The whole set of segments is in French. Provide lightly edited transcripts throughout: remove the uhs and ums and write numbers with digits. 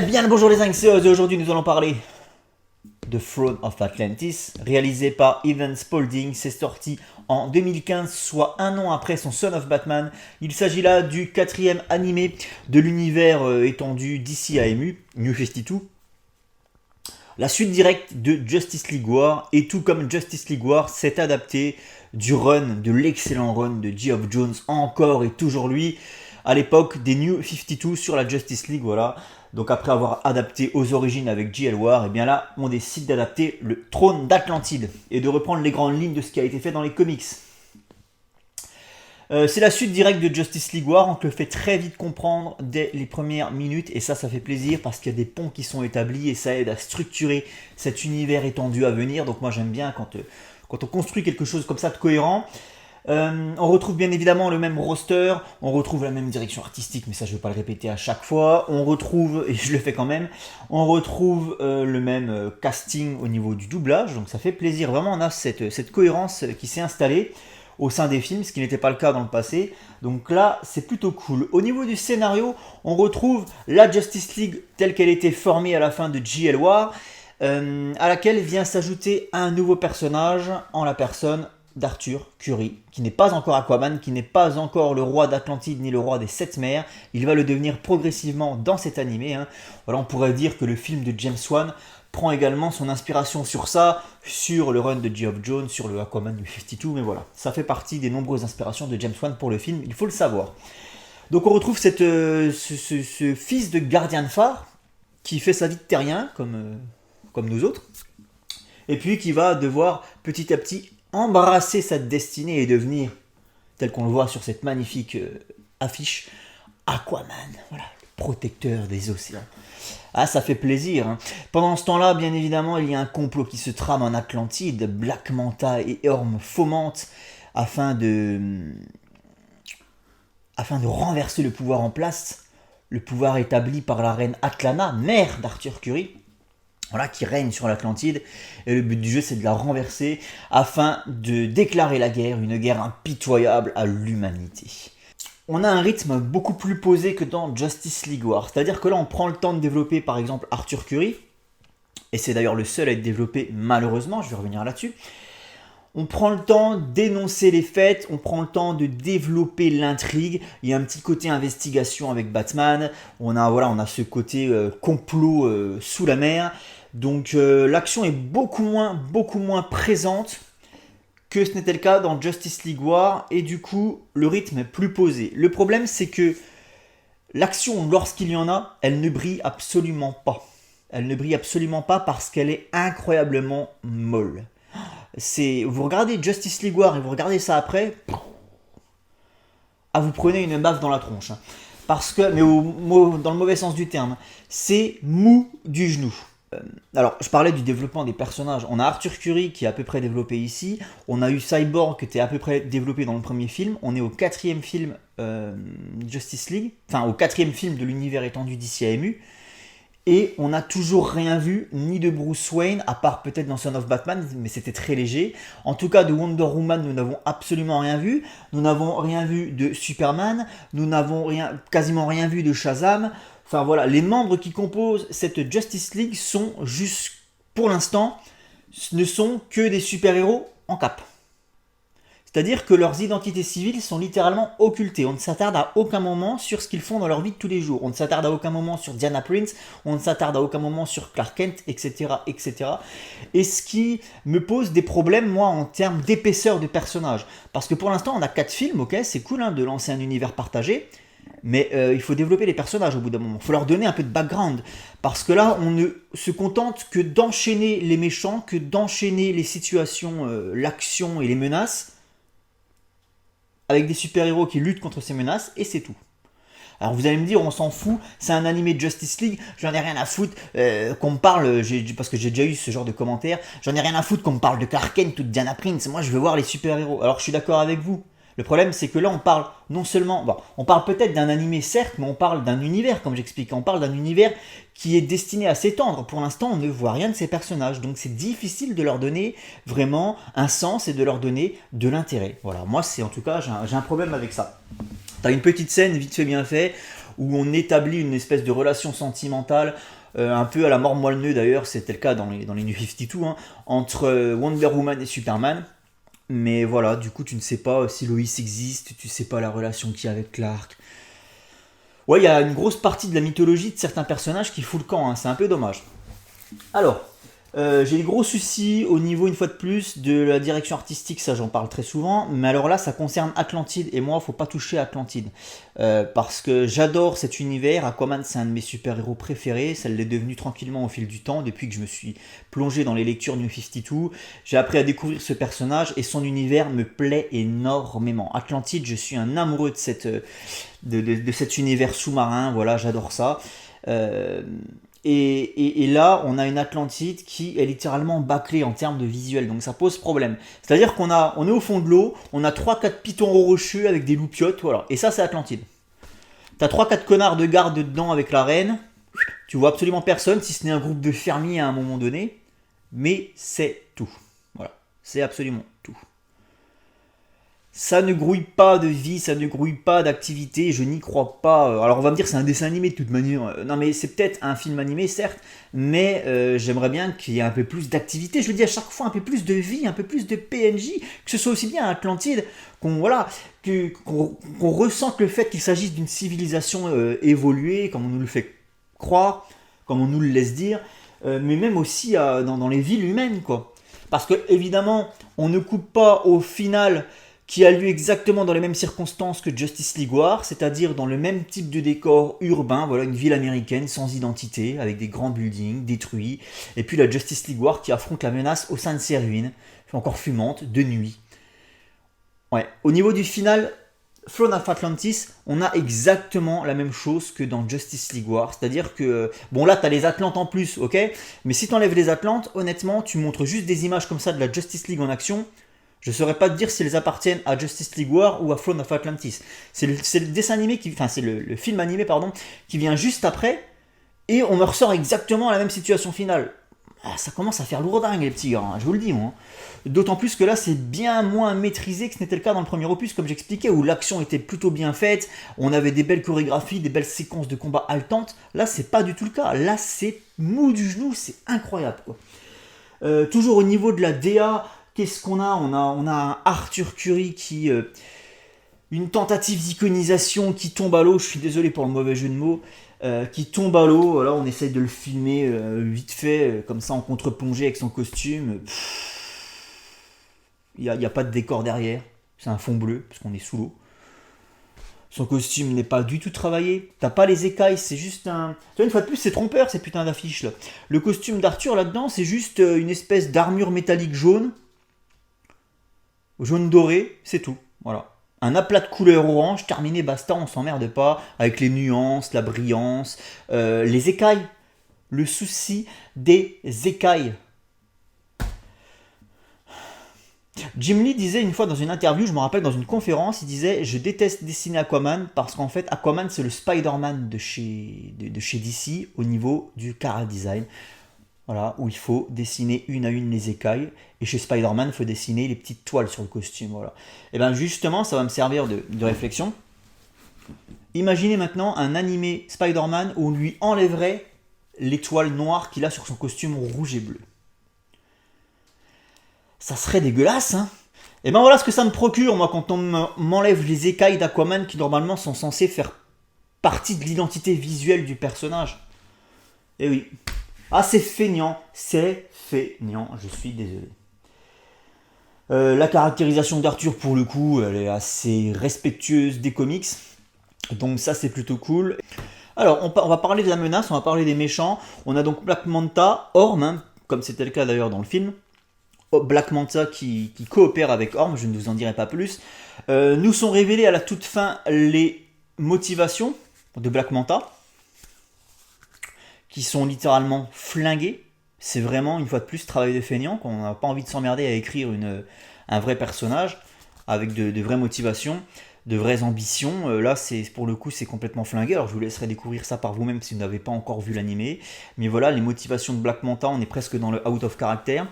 Eh bien, bonjour les Inxeos, et aujourd'hui nous allons parler de Throne of Atlantis, réalisé par Evan Spalding. C'est sorti en 2015, soit un an après son Son of Batman. Il s'agit là du quatrième animé de l'univers étendu d'ici à MU, New 52. La suite directe de Justice League War, et tout comme Justice League War, c'est adapté du run, de l'excellent run de Geoff Johns, encore et toujours lui, à l'époque des New 52 sur la Justice League, voilà. Donc après avoir adapté aux origines avec JL War, et bien là, on décide d'adapter le Trône d'Atlantide, et de reprendre les grandes lignes de ce qui a été fait dans les comics. C'est la suite directe de Justice League War, on te le fait très vite comprendre dès les premières minutes, et ça fait plaisir parce qu'il y a des ponts qui sont établis et ça aide à structurer cet univers étendu à venir. Donc moi j'aime bien quand on construit quelque chose comme ça de cohérent. On retrouve bien évidemment le même roster, on retrouve la même direction artistique, mais ça je ne vais pas le répéter à chaque fois. On retrouve, et je le fais quand même, on retrouve le même casting au niveau du doublage, donc ça fait plaisir. Vraiment on a cette cohérence qui s'est installée au sein des films, ce qui n'était pas le cas dans le passé. Donc là, c'est plutôt cool. Au niveau du scénario, on retrouve la Justice League telle qu'elle était formée à la fin de JL War, à laquelle vient s'ajouter un nouveau personnage en la personne d'Arthur Curry, qui n'est pas encore Aquaman, qui n'est pas encore le roi d'Atlantide ni le roi des Sept Mers. Il va le devenir progressivement dans cet animé. Voilà, on pourrait dire que le film de James Wan prend également son inspiration sur ça, sur le run de Geoff Johns, sur le Aquaman du 52, mais voilà, ça fait partie des nombreuses inspirations de James Wan pour le film, il faut le savoir. Donc on retrouve ce fils de gardien de phare, qui fait sa vie de terrien, comme nous autres, et puis qui va devoir petit à petit embrasser sa destinée et devenir, tel qu'on le voit sur cette magnifique affiche, Aquaman, voilà, le protecteur des océans. Ah, ça fait plaisir. Pendant ce temps-là, bien évidemment, il y a un complot qui se trame en Atlantide. Black Manta et Orm fomentent afin de renverser le pouvoir en place, le pouvoir établi par la reine Atlana, mère d'Arthur Curry, voilà, qui règne sur l'Atlantide. Et le but du jeu, c'est de la renverser afin de déclarer la guerre, une guerre impitoyable à l'humanité. On a un rythme beaucoup plus posé que dans Justice League War. C'est-à-dire que là, on prend le temps de développer, par exemple, Arthur Curry. Et c'est d'ailleurs le seul à être développé, malheureusement, je vais revenir là-dessus. On prend le temps d'énoncer les faits, on prend le temps de développer l'intrigue. Il y a un petit côté investigation avec Batman. On a ce côté complot sous la mer. Donc l'action est beaucoup moins présente que ce n'était le cas dans Justice League War, et du coup, le rythme est plus posé. Le problème, c'est que l'action, lorsqu'il y en a, elle ne brille absolument pas. Elle ne brille absolument pas parce qu'elle est incroyablement molle. Vous regardez Justice League War et vous regardez ça après, vous prenez une baffe dans la tronche. Parce que, mais dans le mauvais sens du terme, c'est mou du genou. Alors, je parlais du développement des personnages. On a Arthur Curry qui est à peu près développé ici. On a eu Cyborg qui était à peu près développé dans le premier film. On est au quatrième film Justice League, enfin au quatrième film de l'univers étendu d'ici à MU. Et on n'a toujours rien vu, ni de Bruce Wayne, à part peut-être dans Son of Batman, mais c'était très léger. En tout cas, de Wonder Woman, nous n'avons absolument rien vu. Nous n'avons rien vu de Superman. Nous n'avons quasiment rien vu de Shazam. Enfin voilà, les membres qui composent cette Justice League sont juste, pour l'instant, ne sont que des super-héros en cape. C'est-à-dire que leurs identités civiles sont littéralement occultées. On ne s'attarde à aucun moment sur ce qu'ils font dans leur vie de tous les jours. On ne s'attarde à aucun moment sur Diana Prince, on ne s'attarde à aucun moment sur Clark Kent, etc., etc. Et ce qui me pose des problèmes, moi, en termes d'épaisseur de personnages. Parce que pour l'instant, on a 4 films, ok, c'est cool de lancer un univers partagé. Mais il faut développer les personnages au bout d'un moment. Il faut leur donner un peu de background. Parce que là, on ne se contente que d'enchaîner les méchants, que d'enchaîner les situations, l'action et les menaces, avec des super-héros qui luttent contre ces menaces, et c'est tout. Alors vous allez me dire, on s'en fout, c'est un animé de Justice League, j'en ai rien à foutre qu'on me parle, parce que j'ai déjà eu ce genre de commentaires, j'en ai rien à foutre qu'on me parle de Clark Kent ou de Diana Prince, moi je veux voir les super-héros. Alors je suis d'accord avec vous. Le problème, c'est que là, on parle non seulement... Bon, on parle peut-être d'un animé, certes, mais on parle d'un univers, comme j'explique. On parle d'un univers qui est destiné à s'étendre. Pour l'instant, on ne voit rien de ces personnages. Donc, c'est difficile de leur donner vraiment un sens et de leur donner de l'intérêt. Voilà, moi, en tout cas, j'ai un problème avec ça. T'as une petite scène, vite fait, bien fait, où on établit une espèce de relation sentimentale, un peu à la mort moelle d'ailleurs, c'était le cas dans les New 52, hein, entre Wonder Woman et Superman. Mais voilà, du coup tu ne sais pas si Lois existe, tu ne sais pas la relation qu'il y a avec Clark. Ouais, il y a une grosse partie de la mythologie de certains personnages qui fout le camp, hein, c'est un peu dommage. Alors, j'ai des gros soucis au niveau, une fois de plus, de la direction artistique, ça j'en parle très souvent, mais alors là ça concerne Atlantide, et moi faut pas toucher Atlantide, parce que j'adore cet univers. Aquaman c'est un de mes super-héros préférés, ça l'est devenu tranquillement au fil du temps, depuis que je me suis plongé dans les lectures New 52, j'ai appris à découvrir ce personnage, et son univers me plaît énormément. Atlantide, je suis un amoureux de cet univers sous-marin, voilà, j'adore ça. Euh, et là, on a une Atlantide qui est littéralement bâclée en termes de visuel, donc ça pose problème. C'est-à-dire on est au fond de l'eau, on a trois quatre pitons rocheux avec des loupiottes, voilà. Et ça, c'est Atlantide. T'as trois quatre connards de garde dedans avec la reine, tu vois absolument personne, si ce n'est un groupe de fermiers à un moment donné, mais c'est tout. Voilà, c'est absolument tout. Ça ne grouille pas de vie, ça ne grouille pas d'activité, je n'y crois pas. Alors on va me dire c'est un dessin animé de toute manière. Non mais c'est peut-être un film animé certes, mais j'aimerais bien qu'il y ait un peu plus d'activité. Je le dis à chaque fois, un peu plus de vie, un peu plus de PNJ, que ce soit aussi bien à Atlantide, qu'on ressente le fait qu'il s'agisse d'une civilisation évoluée, comme on nous le fait croire, comme on nous le laisse dire, mais même aussi dans les villes humaines, quoi. Parce que évidemment, on ne coupe pas au final qui a lieu exactement dans les mêmes circonstances que Justice League War, c'est-à-dire dans le même type de décor urbain, voilà, une ville américaine sans identité, avec des grands buildings détruits, et puis la Justice League War qui affronte la menace au sein de ses ruines, encore fumante, de nuit. Ouais, au niveau du final, Throne of Atlantis, on a exactement la même chose que dans Justice League War, c'est-à-dire que, bon là t'as les Atlantes en plus, ok, mais si t'enlèves les Atlantes, honnêtement, tu montres juste des images comme ça de la Justice League en action, je ne saurais pas te dire si elles appartiennent à Justice League War ou à Throne of Atlantis. C'est le dessin animé c'est le film animé pardon, qui vient juste après, et on me ressort exactement la même situation finale. Ah, ça commence à faire lourdingue les petits gars, hein, je vous le dis moi. D'autant plus que là c'est bien moins maîtrisé que ce n'était le cas dans le premier opus, comme j'expliquais, où l'action était plutôt bien faite, on avait des belles chorégraphies, des belles séquences de combat haletantes. Là c'est pas du tout le cas, là c'est mou du genou, c'est incroyable quoi. Toujours au niveau de la DA, qu'est-ce qu'on a, on a un Arthur Curry qui... une tentative d'iconisation qui tombe à l'eau, je suis désolé pour le mauvais jeu de mots, qui tombe à l'eau, voilà, on essaye de le filmer vite fait, comme ça en contre-plongée avec son costume. Il n'y a pas de décor derrière, c'est un fond bleu, parce qu'on est sous l'eau. Son costume n'est pas du tout travaillé. T'as pas les écailles, c'est juste un... Tu vois, une fois de plus, c'est trompeur ces putains d'affiches là. Le costume d'Arthur là-dedans, c'est juste une espèce d'armure métallique jaune doré, c'est tout. Voilà. Un aplat de couleur orange, terminé, basta, on s'emmerde pas avec les nuances, la brillance, les écailles. Le souci des écailles. Jim Lee disait une fois dans une interview, je me rappelle dans une conférence, il disait je déteste dessiner Aquaman parce qu'en fait Aquaman c'est le Spider-Man de chez DC au niveau du chara design. Voilà, où il faut dessiner une à une les écailles. Et chez Spider-Man, il faut dessiner les petites toiles sur le costume. Voilà. Et bien justement, ça va me servir de réflexion. Imaginez maintenant un animé Spider-Man où on lui enlèverait les toiles noires qu'il a sur son costume rouge et bleu. Ça serait dégueulasse, hein. Et ben voilà ce que ça me procure, moi, quand on m'enlève les écailles d'Aquaman qui normalement sont censées faire partie de l'identité visuelle du personnage. Et oui. Ah, c'est feignant, je suis désolé. La caractérisation d'Arthur, pour le coup, elle est assez respectueuse des comics, donc ça c'est plutôt cool. Alors, on va parler de la menace, on va parler des méchants. On a donc Black Manta, Orm, hein, comme c'était le cas d'ailleurs dans le film. Black Manta qui coopère avec Orm, je ne vous en dirai pas plus. Nous sont révélées à la toute fin les motivations de Black Manta, qui sont littéralement flingués. C'est vraiment, une fois de plus, travail de feignant, qu'on n'a pas envie de s'emmerder à écrire un vrai personnage, avec de vraies motivations, de vraies ambitions. Là, pour le coup, c'est complètement flingué. Alors, je vous laisserai découvrir ça par vous-même si vous n'avez pas encore vu l'animé. Mais voilà, les motivations de Black Manta, on est presque dans le out of character.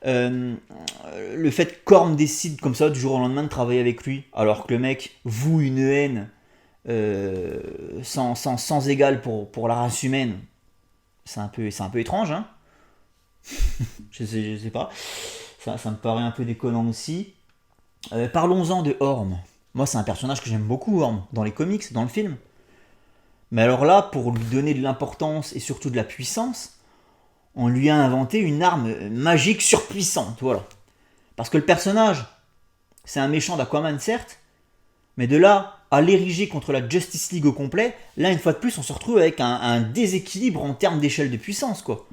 Le fait que Korn décide comme ça, du jour au lendemain, de travailler avec lui, alors que le mec voue une haine sans égal pour la race humaine, c'est un peu étrange, hein. Je sais pas. Ça me paraît un peu déconnant aussi. Parlons-en de Orm. Moi, c'est un personnage que j'aime beaucoup, Orm, dans les comics, dans le film. Mais alors là, pour lui donner de l'importance et surtout de la puissance, on lui a inventé une arme magique surpuissante, voilà. Parce que le personnage, c'est un méchant d'Aquaman, certes, mais de là à l'ériger contre la Justice League au complet, là, une fois de plus, on se retrouve avec un déséquilibre en termes d'échelle de puissance, quoi.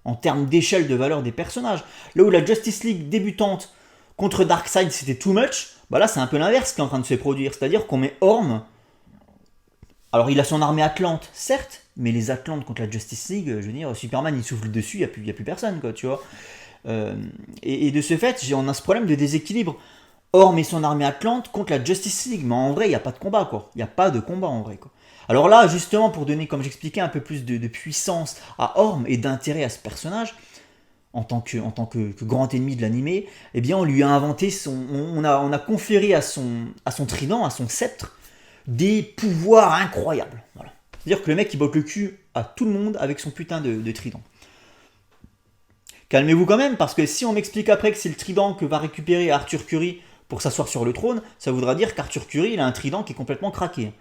En termes d'échelle de valeur des personnages. Là où la Justice League débutante contre Darkseid, c'était too much, bah là, c'est un peu l'inverse qui est en train de se produire. C'est-à-dire qu'on met Orm. Alors, il a son armée Atlante, certes, mais les Atlantes contre la Justice League, je veux dire, Superman, il souffle dessus, il n'y a plus personne, quoi, tu vois. Et de ce fait, on a ce problème de déséquilibre. Orm et son armée Atlante contre la Justice League, mais en vrai, il n'y a pas de combat, quoi. Il n'y a pas de combat, en vrai, quoi. Alors là, justement, pour donner, comme j'expliquais, un peu plus de puissance à Orm et d'intérêt à ce personnage, en tant que grand ennemi de l'animé, eh bien, on lui a inventé on a conféré à son trident, à son sceptre, des pouvoirs incroyables. Voilà. C'est-à-dire que le mec, il botte le cul à tout le monde avec son putain de trident. Calmez-vous quand même, parce que si on m'explique après que c'est le trident que va récupérer Arthur Curry pour s'asseoir sur le trône, ça voudra dire qu'Arthur Curry, il a un trident qui est complètement craqué.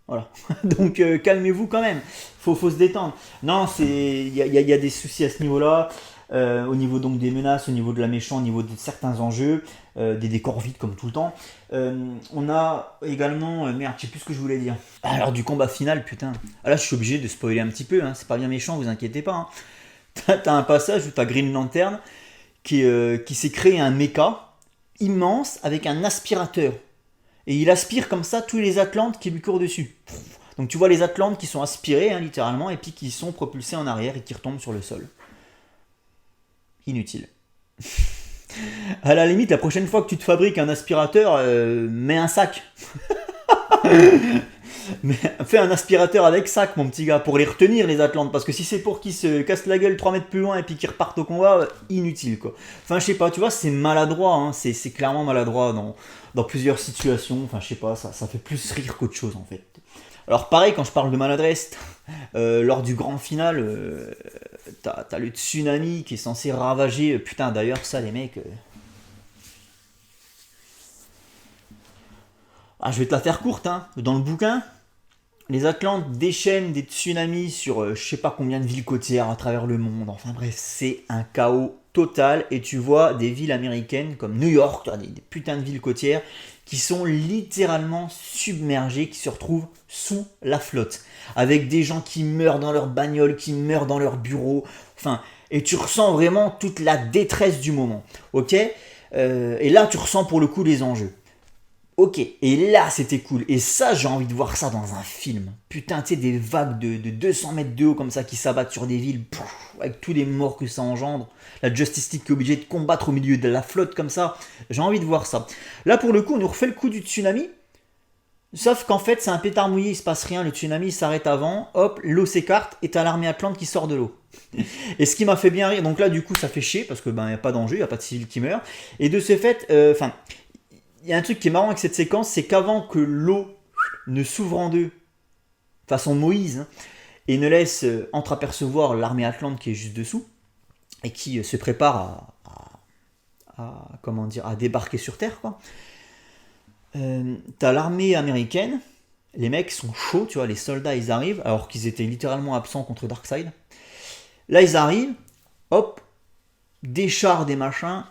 Voilà. Donc calmez-vous quand même. Faut se détendre. Non, il y a des soucis à ce niveau-là. Au niveau donc des menaces, au niveau de la méchante, au niveau de certains enjeux, des décors vides comme tout le temps. On a également, merde, je sais plus ce que je voulais dire. Alors du combat final, putain. Ah, là, je suis obligé de spoiler un petit peu. Hein. C'est pas bien méchant, vous inquiétez pas. Hein. T'as un passage où t'as Green Lantern qui s'est créé un mecha immense avec un aspirateur. Et il aspire comme ça tous les Atlantes qui lui courent dessus. Donc tu vois les Atlantes qui sont aspirés, hein, littéralement, et puis qui sont propulsés en arrière et qui retombent sur le sol. Inutile. À la limite, la prochaine fois que tu te fabriques un aspirateur, mets un sac. Mais fais un aspirateur avec sac, mon petit gars, pour les retenir, les Atlantes. Parce que si c'est pour qu'ils se cassent la gueule 3 mètres plus loin et puis qu'ils repartent au combat, inutile, quoi. Enfin, je sais pas, tu vois, c'est maladroit, hein, c'est clairement maladroit dans plusieurs situations. Enfin, je sais pas, ça fait plus rire qu'autre chose, en fait. Alors, pareil, quand je parle de maladresse, lors du grand final, t'as le tsunami qui est censé ravager. Putain, d'ailleurs, ça, les mecs. Ah, je vais te la faire courte, hein. Dans le bouquin, les Atlantes déchaînent des tsunamis sur je sais pas combien de villes côtières à travers le monde. Enfin bref, c'est un chaos total. Et tu vois des villes américaines comme New York, des putains de villes côtières, qui sont littéralement submergées, qui se retrouvent sous la flotte. Avec des gens qui meurent dans leur bagnole, qui meurent dans leur bureau. Enfin, et tu ressens vraiment toute la détresse du moment. Ok Et là, tu ressens pour le coup les enjeux. Ok, et là c'était cool. Et ça, j'ai envie de voir ça dans un film. Putain, tu sais, des vagues de 200 mètres de haut comme ça qui s'abattent sur des villes, avec tous les morts que ça engendre. La Justice League qui est obligée de combattre au milieu de la flotte comme ça. J'ai envie de voir ça. Là, pour le coup, on nous refait le coup du tsunami. Sauf qu'en fait, c'est un pétard mouillé, il se passe rien. Le tsunami s'arrête avant, hop, l'eau s'écarte et t'as l'armée Atlante qui sort de l'eau. Et ce qui m'a fait bien rire, donc là, du coup, ça fait chier parce que ben, y a pas d'enjeu, y a pas de civils qui meurent. Et de ce fait, il y a un truc qui est marrant avec cette séquence, c'est qu'avant que l'eau ne s'ouvre en deux, façon Moïse, hein, et ne laisse entreapercevoir l'armée Atlante qui est juste dessous, et qui se prépare à débarquer sur Terre, quoi. T'as l'armée américaine, les mecs sont chauds, tu vois, les soldats ils arrivent, alors qu'ils étaient littéralement absents contre Darkseid. Là ils arrivent, hop, des chars, des machins,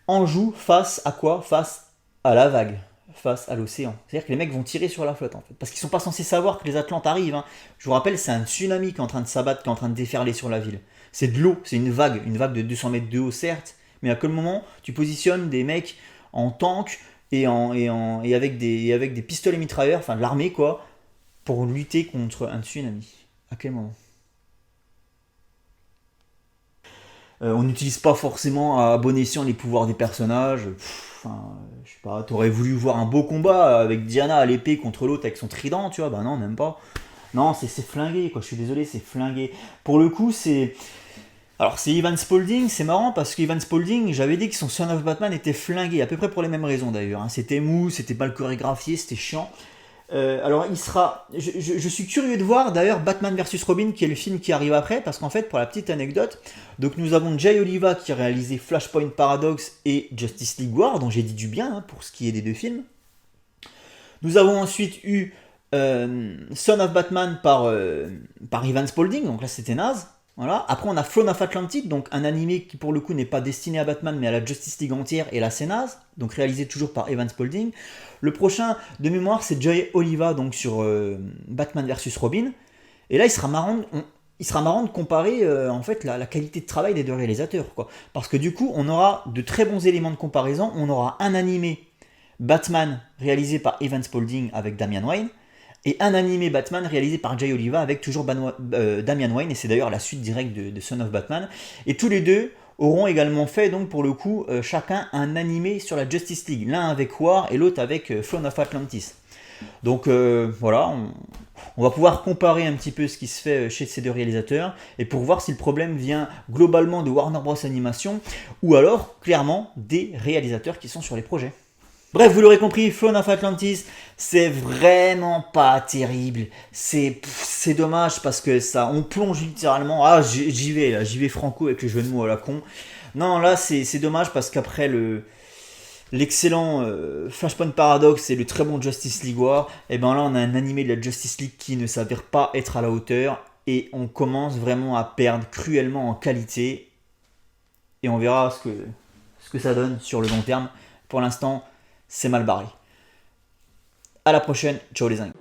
en joue face à quoi? Face à la vague, face à l'océan. C'est-à-dire que les mecs vont tirer sur la flotte en fait. Parce qu'ils sont pas censés savoir que les Atlantes arrivent. Hein. Je vous rappelle, c'est un tsunami qui est en train de s'abattre, qui est en train de déferler sur la ville. C'est de l'eau, c'est une vague de 200 mètres de haut certes, mais à quel moment tu positionnes des mecs en tank et avec des pistolets mitrailleurs, enfin de l'armée quoi, pour lutter contre un tsunami. À quel moment? On n'utilise pas forcément à bon escient les pouvoirs des personnages. Je sais pas, t'aurais voulu voir un beau combat avec Diana à l'épée contre l'autre avec son trident, tu vois, bah non, même pas. Non, c'est flingué, quoi, je suis désolé, c'est flingué. Pour le coup, c'est... Alors, c'est Evan Spaulding, c'est marrant parce qu'Evan Spaulding, j'avais dit que son Son of Batman était flingué, à peu près pour les mêmes raisons d'ailleurs. Hein. C'était mou, c'était mal chorégraphié, c'était chiant. Alors je suis curieux de voir d'ailleurs Batman vs Robin, qui est le film qui arrive après, parce qu'en fait, pour la petite anecdote, donc nous avons Jay Oliva qui a réalisé Flashpoint Paradox et Justice League War, dont j'ai dit du bien pour ce qui est des deux films. Nous avons ensuite eu Son of Batman par Ivan Spalding, donc là c'était naze. Voilà. Après on a Throne of Atlantis, donc un animé qui pour le coup n'est pas destiné à Batman mais à la Justice League entière, et là c'est naze, donc réalisé toujours par Ivan Spalding. Le prochain de mémoire c'est Jay Oliva, donc sur Batman vs Robin, et là il sera marrant de comparer en fait la qualité de travail des deux réalisateurs, quoi. Parce que du coup on aura de très bons éléments de comparaison, on aura un animé Batman réalisé par Evan Spalding avec Damian Wayne, et un animé Batman réalisé par Jay Oliva avec toujours Damian Wayne, et c'est d'ailleurs la suite directe de Son of Batman. Et tous les deux auront également fait, donc pour le coup, chacun un animé sur la Justice League, l'un avec War et l'autre avec Throne of Atlantis. Donc voilà, on va pouvoir comparer un petit peu ce qui se fait chez ces deux réalisateurs, et pour voir si le problème vient globalement de Warner Bros Animation, ou alors clairement des réalisateurs qui sont sur les projets. Bref, vous l'aurez compris, Throne of Atlantis, c'est vraiment pas terrible. C'est dommage parce que ça, on plonge littéralement. Ah, j'y vais là, j'y vais franco avec les jeux de mots à la con. Non, là, c'est dommage parce qu'après l'excellent Flashpoint Paradox et le très bon Justice League War, et ben là, on a un animé de la Justice League qui ne s'avère pas être à la hauteur, et on commence vraiment à perdre cruellement en qualité. Et on verra ce que ça donne sur le long terme. Pour l'instant, c'est mal barré. À la prochaine, ciao les zincs.